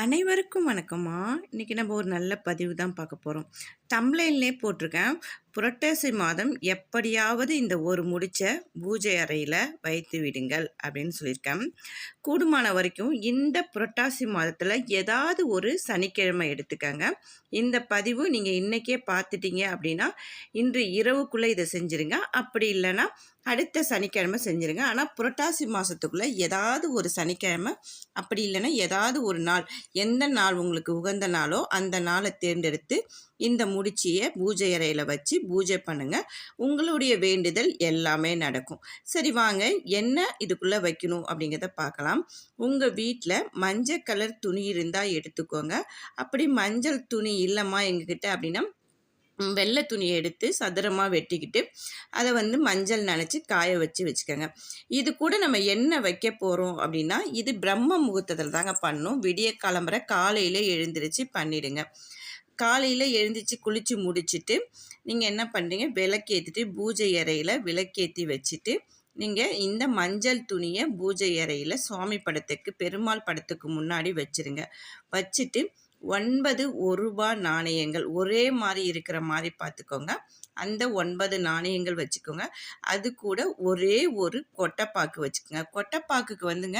அனைவருக்கும் வணக்கம்மா. இன்றைக்கி நம்ம ஒரு நல்ல பதிவு தான் பார்க்க போகிறோம். தம்ப்லைன்லே போட்டிருக்கேன், புரட்டாசி மாதம் எப்படியாவது இந்த ஒரு முடிச்ச பூஜை அறையில் வைத்து விடுங்கள் அப்படின்னு சொல்லியிருக்கேன். கூடுமான வரைக்கும் இந்த புரட்டாசி மாதத்தில் ஏதாவது ஒரு சனிக்கிழமை எடுத்துக்கங்க. இந்த பதிவு நீங்கள் இன்றைக்கே பார்த்துட்டீங்க அப்படின்னா இன்று இரவுக்குள்ளே இதை செஞ்சுருங்க. அப்படி இல்லைன்னா அடுத்த சனிக்கிழமை செஞ்சுருங்க. ஆனால் புரட்டாசி மாதத்துக்குள்ளே ஏதாவது ஒரு சனிக்கிழமை, அப்படி இல்லைன்னா ஏதாவது ஒரு நாள், எந்த நாள் உங்களுக்கு உகந்த நாளோ அந்த நாளை தேர்ந்தெடுத்து இந்த முடிச்சியை பூஜை அறையில் வச்சு பூஜை பண்ணுங்கள். உங்களுடைய வேண்டுதல் எல்லாமே நடக்கும். சரி வாங்க, என்ன இதுக்குள்ளே வைக்கணும் அப்படிங்கிறத பார்க்கலாம். உங்கள் வீட்டில் மஞ்சள் கலர் துணி இருந்தால் எடுத்துக்கோங்க. அப்படி மஞ்சள் துணி இல்லைம்மா எங்ககிட்ட அப்படின்னா வெள்ளை துணியை எடுத்து சதுரமாக வெட்டிக்கிட்டு அதை மஞ்சள் நனைச்சி காய வச்சுக்கோங்க. இது கூட நம்ம என்ன வைக்க போகிறோம் அப்படின்னா, இது பிரம்ம முகூர்த்தத்தில் தாங்க பண்ணணும். விடிய கிளம்புற காலையில் எழுந்திரிச்சு பண்ணிடுங்க. காலையில் எழுந்திரிச்சு குளித்து முடிச்சுட்டு நீங்கள் என்ன பண்ணுறீங்க, விளக்கேற்றிட்டு பூஜை அறையில் விளக்கேற்றி வச்சுட்டு நீங்கள் இந்த மஞ்சள் துணியை பூஜை அறையில் சுவாமி படத்துக்கு, பெருமாள் படத்துக்கு முன்னாடி வச்சுருங்க. வச்சுட்டு 9 1 நாணயங்கள் ஒரே மாதிரி இருக்கிற மாதிரி பார்த்துக்கோங்க. அந்த 9 நாணயங்கள் வச்சுக்கோங்க. அது கூட ஒரே ஒரு கொட்டைப்பாக்கு வச்சுக்கோங்க. கொட்டைப்பாக்குக்கு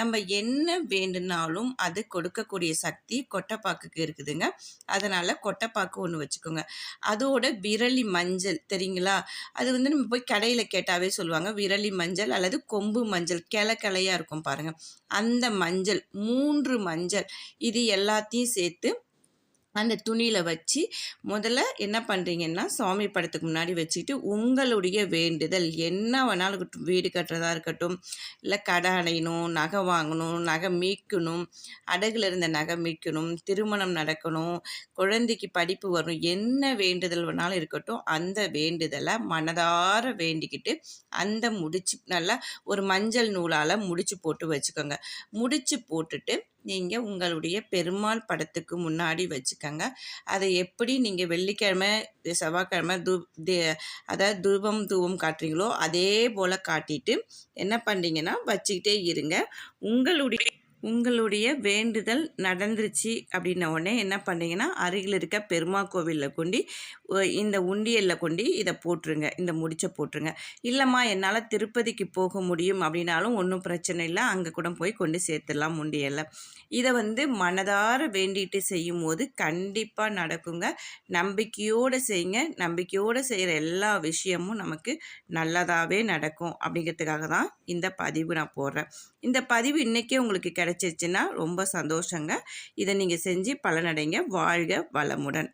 நம்ம என்ன வேண்டுனாலும் அது கொடுக்கக்கூடிய சக்தி கொட்டைப்பாக்குக்கு இருக்குதுங்க. அதனால் கொட்டைப்பாக்கு ஒன்று வச்சுக்கோங்க. அதோட விரலி மஞ்சள் தெரியுங்களா, அது நம்ம போய் கடையில் கேட்டாவே சொல்லுவாங்க. விரலி மஞ்சள் அல்லது கொம்பு மஞ்சள், கிளையாக இருக்கும் பாருங்கள், அந்த மஞ்சள் 3 மஞ்சள், இது எல்லாத்தையும் சேர்த்து அந்த துணியில் வச்சு முதல்ல என்ன பண்ணுறீங்கன்னா, சுவாமி படத்துக்கு முன்னாடி வச்சுக்கிட்டு உங்களுடைய வேண்டுதல் என்ன வேணாலும் இருக்கட்டும், வீடு கட்டுறதா இருக்கட்டும், இல்லை கடை அடையணும், நகை வாங்கணும், நகை மீட்கணும், அடகுல இருந்த நகை மீட்கணும், திருமணம் நடக்கணும், குழந்தைக்கு படிப்பு வரும், என்ன வேண்டுதல் வேணாலும் இருக்கட்டும், அந்த வேண்டுதலை மனதார வேண்டிக்கிட்டு அந்த முடிச்சு நல்லா ஒரு மஞ்சள் நூலால் முடிச்சு போட்டு வச்சுக்கோங்க. முடிச்சு போட்டுட்டு நீங்கள் உங்களுடைய பெருமாள் படத்துக்கு முன்னாடி வச்சுக்கோங்க. அதை எப்படி நீங்கள் வெள்ளிக்கிழமை செவ்வாய்க்கிழமை அதாவது தூபம் காட்டுறீங்களோ அதே போல் காட்டிட்டு என்ன பண்ணுறீங்கன்னா வச்சுக்கிட்டே இருங்க. உங்களுடைய வேண்டுதல் நடந்துருச்சு அப்படின்ன உடனே என்ன பண்ணுறீங்கன்னா, அருகில் இருக்க பெருமாள் கோவிலில் கொண்டு இந்த உண்டியலில் கொண்டு இதை போட்டுருங்க, இந்த முடிச்சை போட்டுருங்க. இல்லைம்மா என்னால் திருப்பதிக்கு போக முடியும் அப்படின்னாலும் ஒன்றும் பிரச்சனை இல்லை, அங்கே கூட போய் கொண்டு சேர்த்துடலாம் உண்டியலில். இதை மனதார வேண்டிட்டு செய்யும் போது கண்டிப்பாக நடக்குங்க. நம்பிக்கையோடு செய்யுங்க. நம்பிக்கையோடு செய்கிற எல்லா விஷயமும் நமக்கு நல்லதாகவே நடக்கும். அப்படிங்கிறதுக்காக தான் இந்த பதிவு நான் போடுறேன். இந்த பதிவு இன்றைக்கே உங்களுக்கு கிடைச்சிருச்சுன்னா ரொம்ப சந்தோஷங்க. இதை நீங்கள் செஞ்சு பலனடைங்க. வாழ்க வளமுடன்.